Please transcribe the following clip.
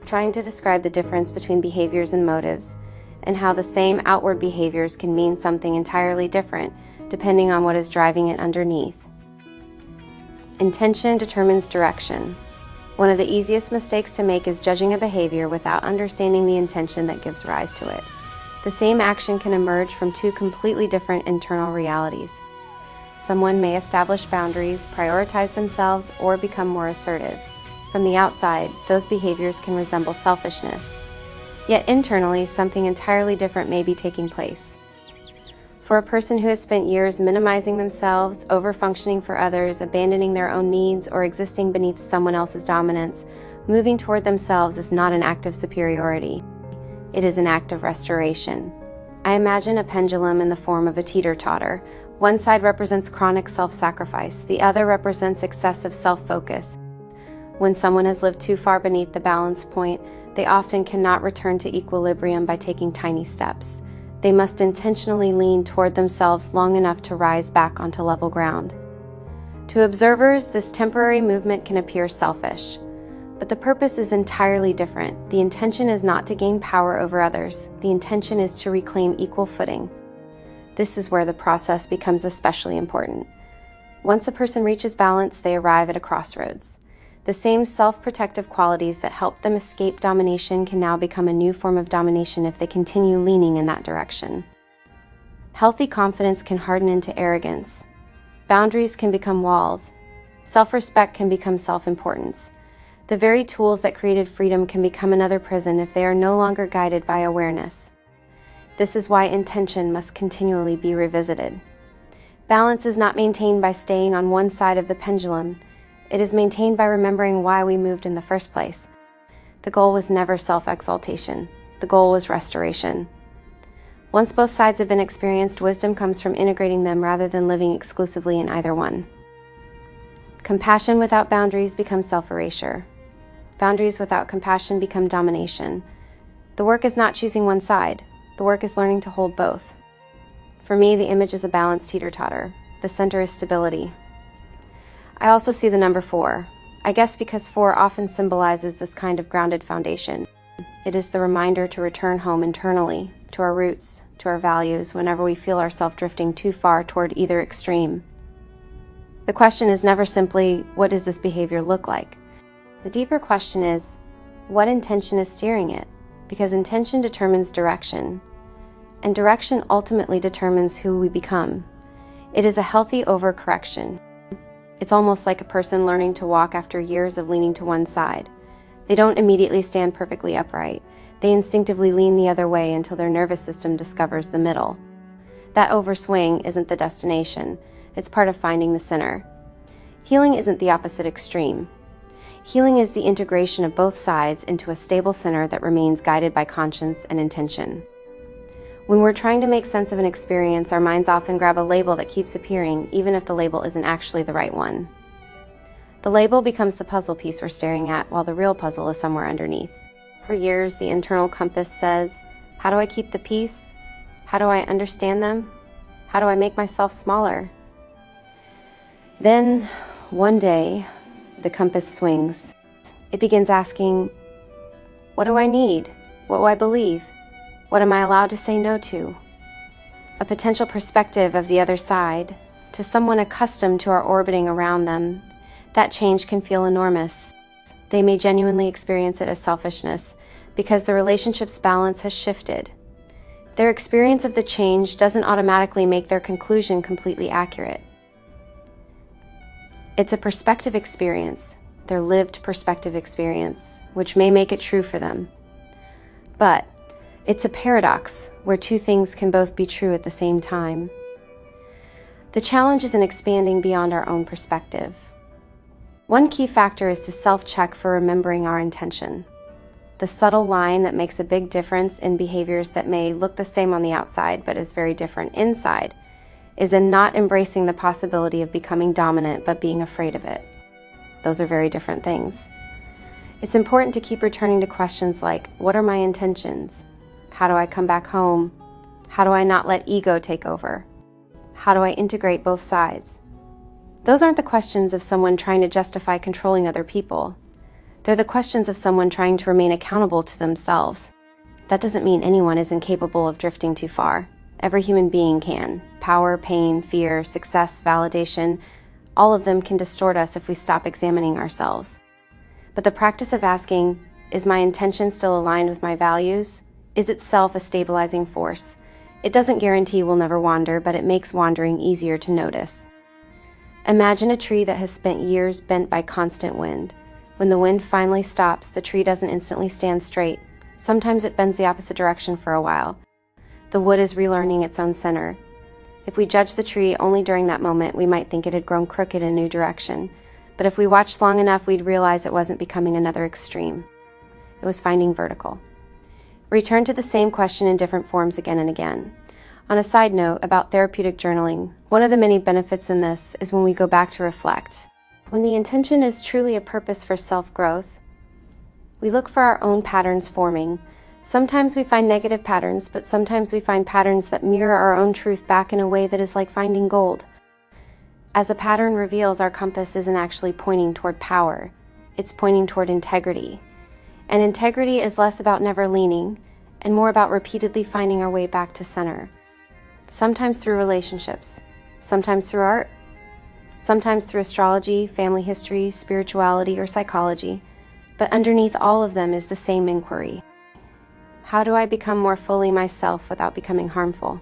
trying to describe the difference between behaviors and motives, and how the same outward behaviors can mean something entirely different depending on what is driving it underneath. Intention determines direction. One of the easiest mistakes to make is judging a behavior without understanding the intention that gives rise to it. The same action can emerge from two completely different internal realities. Someone may establish boundaries, prioritize themselves, or become more assertive. From the outside, those behaviors can resemble selfishness. Yet internally, something entirely different may be taking place. For a person who has spent years minimizing themselves, over-functioning for others, abandoning their own needs, or existing beneath someone else's dominance, moving toward themselves is not an act of superiority. It is an act of restoration. I imagine a pendulum in the form of a teeter-totter. One side represents chronic self-sacrifice, the other represents excessive self-focus. When someone has lived too far beneath the balance point, they often cannot return to equilibrium by taking tiny steps. They must intentionally lean toward themselves long enough to rise back onto level ground. To observers, this temporary movement can appear selfish, but the purpose is entirely different. The intention is not to gain power over others. The intention is to reclaim equal footing. This is where the process becomes especially important. Once a person reaches balance, they arrive at a crossroads. The same self-protective qualities that help them escape domination can now become a new form of domination if they continue leaning in that direction. Healthy confidence can harden into arrogance. Boundaries can become walls. Self-respect can become self-importance. The very tools that created freedom can become another prison if they are no longer guided by awareness. This is why intention must continually be revisited. Balance is not maintained by staying on one side of the pendulum. It is maintained by remembering why we moved in the first place. The goal was never self-exaltation. The goal was restoration. Once both sides have been experienced, wisdom comes from integrating them rather than living exclusively in either one. Compassion without boundaries becomes self-erasure. Boundaries without compassion become domination. The work is not choosing one side. The work is learning to hold both. For me, the image is a balanced teeter-totter. The center is stability. I also see the number 4. I guess because 4 often symbolizes this kind of grounded foundation. It is the reminder to return home internally, to our roots, to our values, whenever we feel ourselves drifting too far toward either extreme. The question is never simply, what does this behavior look like? The deeper question is, what intention is steering it? Because intention determines direction, and direction ultimately determines who we become. It is a healthy overcorrection. It's almost like a person learning to walk after years of leaning to one side. They don't immediately stand perfectly upright. They instinctively lean the other way until their nervous system discovers the middle. That overswing isn't the destination. It's part of finding the center. Healing isn't the opposite extreme. Healing is the integration of both sides into a stable center that remains guided by conscience and intention. When we're trying to make sense of an experience, our minds often grab a label that keeps appearing, even if the label isn't actually the right one. The label becomes the puzzle piece we're staring at, while the real puzzle is somewhere underneath. For years, the internal compass says, how do I keep the peace? How do I understand them? How do I make myself smaller? Then, one day, the compass swings. It begins asking, what do I need? What do I believe? What am I allowed to say no to? A potential perspective of the other side, to someone accustomed to our orbiting around them, that change can feel enormous. They may genuinely experience it as selfishness, because the relationship's balance has shifted. Their experience of the change doesn't automatically make their conclusion completely accurate. It's a perspective experience, their lived perspective experience, which may make it true for them. But it's a paradox where two things can both be true at the same time. The challenge is in expanding beyond our own perspective. One key factor is to self-check for remembering our intention. The subtle line that makes a big difference in behaviors that may look the same on the outside but is very different inside is in not embracing the possibility of becoming dominant but being afraid of it. Those are very different things. It's important to keep returning to questions like, what are my intentions? How do I come back home? How do I not let ego take over? How do I integrate both sides? Those aren't the questions of someone trying to justify controlling other people. They're the questions of someone trying to remain accountable to themselves. That doesn't mean anyone is incapable of drifting too far. Every human being can. Power, pain, fear, success, validation, all of them can distort us if we stop examining ourselves. But the practice of asking, is my intention still aligned with my values, is itself a stabilizing force. It doesn't guarantee we'll never wander, but it makes wandering easier to notice. Imagine a tree that has spent years bent by constant wind. When the wind finally stops, the tree doesn't instantly stand straight. Sometimes it bends the opposite direction for a while. The wood is relearning its own center. If we judge the tree only during that moment, we might think it had grown crooked in a new direction. But if we watched long enough, we'd realize it wasn't becoming another extreme. It was finding vertical. Return to the same question in different forms again and again. On a side note about therapeutic journaling, one of the many benefits in this is when we go back to reflect. When the intention is truly a purpose for self-growth, we look for our own patterns forming. Sometimes we find negative patterns, but sometimes we find patterns that mirror our own truth back in a way that is like finding gold. As a pattern reveals, our compass isn't actually pointing toward power. It's pointing toward integrity. And integrity is less about never leaning and more about repeatedly finding our way back to center. Sometimes through relationships, sometimes through art, sometimes through astrology, family history, spirituality, or psychology. But underneath all of them is the same inquiry. How do I become more fully myself without becoming harmful?